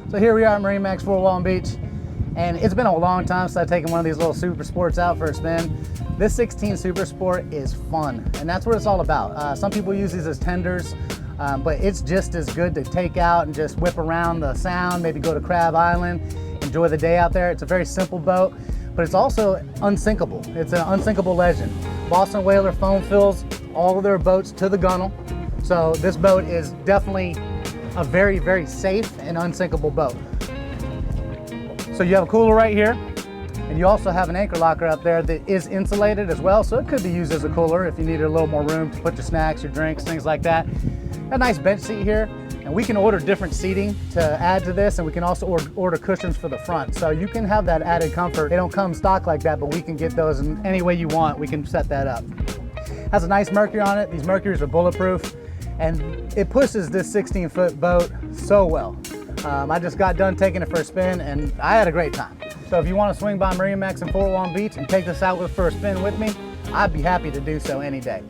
So here we are at MarineMax Fort Walton Beach, and it's been a long time since I've taken one of these little Super Sports out for a spin. This 16 Super Sport is fun, and that's what it's all about. Some people use these as tenders, but it's just as good to take out and just whip around the Sound, maybe go to Crab Island, enjoy the day out there. It's a very simple boat, but it's also unsinkable. It's an unsinkable legend. Boston Whaler foam fills all of their boats to the gunnel, so this boat is definitely a very, very safe and unsinkable boat. So you have a cooler right here, and you also have an anchor locker up there that is insulated as well, so it could be used as a cooler if you needed a little more room to put your snacks, your drinks, things like that. A nice bench seat here, and we can order different seating to add to this, and we can also order cushions for the front, so you can have that added comfort. They don't come stock like that, but we can get those in any way you want. We can set that up. Has a nice Mercury on it. These Mercuries are bulletproof, and it pushes this 16-foot boat so well. I just got done taking it for a spin, and I had a great time. So if you want to swing by MarineMax in Fort Walton Beach and take this out for a spin with me, I'd be happy to do so any day.